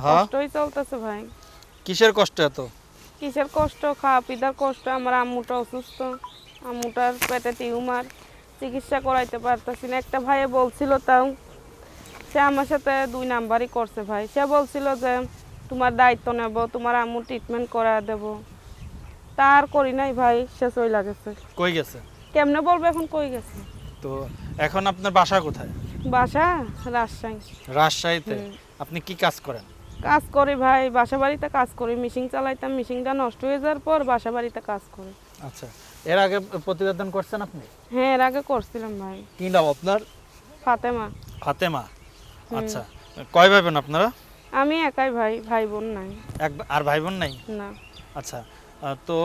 হ্যাঁ কষ্টই চলতেছে ভাই। কিসের কষ্ট এত? কিসের কষ্ট? খাওয়া পিদার কষ্ট। আমার আম্মুটা অসুস্থ, আম্মুটার পেটে টিউমার, চিকিৎসা করাইতে পারতেছি না। একটা ভাইয়ে বলছিল, তাও সে আমার সাথে 2 নাম্বারই করছে ভাই। সে বলছিল যে তোমার দায়িত্ব নেব, তোমার আম্মু ট্রিটমেন্ট করা দেব। তার করি নাই ভাই, সে চইলা গেছে। কই গেছে? কেমনে বলবো এখন কই গেছে? তো এখন আপনার বাসা কোথায়? বাসা রাজশাহী। রাজশাহীতে। হুম। আপনি কি কাজ করেন? কাজ করি ভাই, বাসা বাড়িতে কাজ করি। মেশিন চালাইতাম, মেশিনটা নষ্ট হয়ে যাওয়ার পর বাসা বাড়িতে কাজ করি। আচ্ছা, এর আগে প্রতিবেদন করছেন আপনি? হ্যাঁ, এর আগে করছিলাম ভাই। কি নাম আপনার? ফাতেমা। ফাতেমা। আচ্ছা, কয় ভাই বোন আপনারা? আমি একাই ভাই, ভাই বোন নাই। আর ভাই বোন নাই? না। আচ্ছা, তো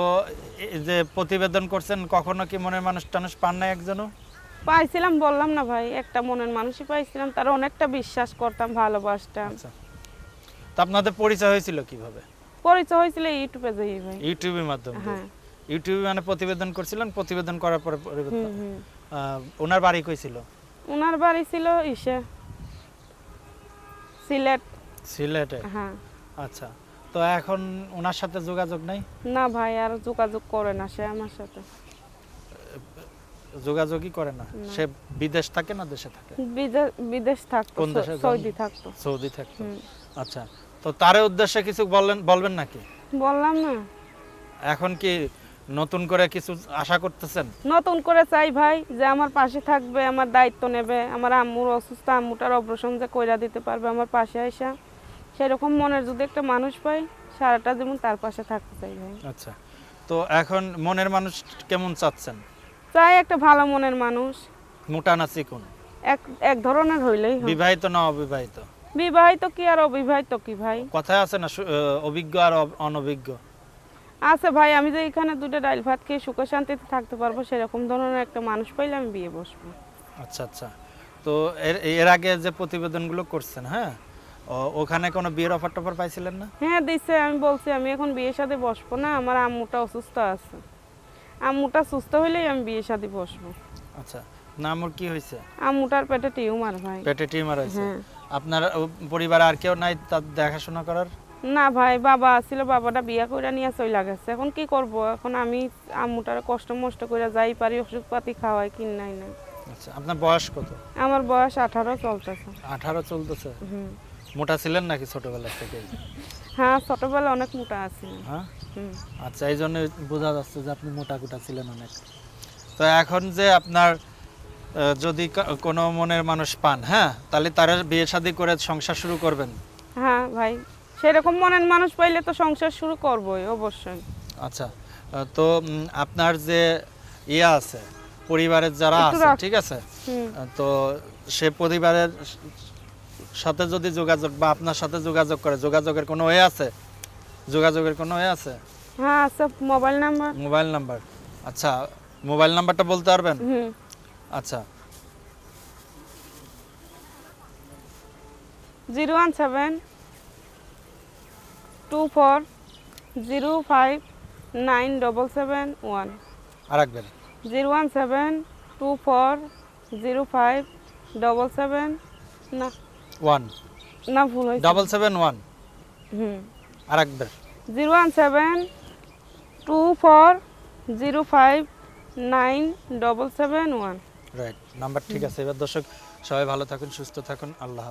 এই যে প্রতিবেদন করছেন, কখনো কি মনের মানুষ টানুষ পান নাই একজনও? পাইছিলাম, বললাম না ভাই, একটা মনের মানুষই পাইছিলাম। তার অনেকটা বিশ্বাস করতাম, ভালোবাসতাম। আচ্ছা, তো আপনাদের পরিচয় হয়েছিল কিভাবে? পরিচয় হয়েছিল ইউটিউবে যাই ভাই। ইউটিউবের মাধ্যমে? হ্যাঁ। ইউটিউবে মানে প্রতিবেদন করছিলেন, প্রতিবেদন করার পরে হুম হুম। ওনার বাড়ি কই ছিল? ওনার বাড়ি ছিল সিলেট। সিলেটে? হ্যাঁ। আচ্ছা, তো এখন ওনার সাথে যোগাযোগ নাই? না ভাই, আর যোগাযোগ করে না সে আমার সাথে। যোগাযোগই করে না? সে বিদেশ থাকে না দেশে থাকে? বিদেশ থাকতো, কোন দেশে? সৌদি থাকতো। সৌদি থাকতো। আচ্ছা, তো তার উদ্দেশ্যে কিছু বলবেন নাকি? বললাম না। এখন কি নতুন করে কিছু আশা করতেছেন? নতুন করে চাই ভাই যে আমার পাশে থাকবে, আমার দায়িত্ব নেবে, আমার আম্মুর অসুস্থ, আম্মুটার অপারেশন যে কইরা দিতে পারবে আমার পাশে আইসা। সেরকম মনের যদি একটা মানুষ পাই, সারাটা জীবন তার পাশে থাকতে চাই ভাই। আচ্ছা, তো এখন মনের মানুষ কেমন চাচ্ছেন? চাই একটা ভালো মনের মানুষ। মোটা না চিকন? এক এক ধরনের হইলেই হয়। বিবাহিত না অবিবাহিত? বিবাহিত কি আর অবিবাহিত কি ভাই? কথায় আছে না অভিজ্ঞ আর অনভিজ্ঞ? আছে ভাই, আমি যে এখানে 2টা ডাল ভাত খেয়ে সুখে শান্তিতে থাকতে পারবো, সেরকম ধরনের একটা মানুষ পাইলে আমি বিয়ে বসবো। আচ্ছা আচ্ছা, তো এর আগে যে প্রতিবেদনগুলো করছেন, হ্যাঁ, ওখানে কোনো বিয়ের অফার টফার পাইছিলেন না? হ্যাঁ দিছে, আমি বলছি আমি এখন বিয়ে শাদী বসবো না, আমার আম্মুটা অসুস্থ আছে। আম্মুটা সুস্থ হইলেই আমি বিয়ে শাদী বসবো। আচ্ছা, নামর কি হয়েছে? আম্মুটার পেটে টিউমার ভাই। পেটে টিউমার হয়েছে? হ্যাঁ। আপনার পরিবারে আর কেউ নাই তার দেখাশোনা করার? না ভাই, বাবা ছিল, বাবাটা বিয়া কইরা নিয়ে চইলা গেছে। এখন কি করব? এখন আমি আম্মুটার কষ্ট মষ্ট কইরা যাই পারি, ওষুধ পাতি খাওয়াই কিনাই না। আচ্ছা, আপনার বয়স কত? আমার বয়স 18 চলতেছে। 18 চলতেছে? হুম। মোটা ছিলেন নাকি ছোটবেলা থেকে? হ্যাঁ, ছোটবেলায় অনেক মোটা আছিলাম। হ্যাঁ। হুম। আচ্ছা, এই জন্য বোঝা যাচ্ছে যে আপনি মোটা কুটা ছিলেন অনেক। তো এখন যে আপনার যদি কোনো মনের মানুষ পান, হ্যাঁ, তাহলে তারা বিয়ে শাদী করে সংসার শুরু করবেন? হ্যাঁ ভাই, সেরকম মনের মানুষ পাইলে তো সংসার শুরু করবই অবশ্যই। আচ্ছা, তো আপনার যে আছে, পরিবারের যারা একটু আছে, রাখ। ঠিক আছে, হুম। তো সে পরিবারের সাথে যদি যোগাযোগ বা আপনার সাথে যোগাযোগ করে, যোগাযোগের কোনো ওয়ে আছে? যোগাযোগের কোনো ওয়ে আছে? হ্যাঁ আছে, মোবাইল নাম্বার। Mobile number? আচ্ছা, মোবাইল নাম্বারটা বলতে পারবেন? হুম। আচ্ছা, 017 24059771। আর একবার। 017 240577 না 1 না, ভুল হয়েছে। 771? হুম। আর একবার। 017 24059771। রাইট, নাম্বার ঠিক আছে। এবার দর্শক সবাই ভালো থাকুন, সুস্থ থাকুন, আল্লাহ হাফেজ।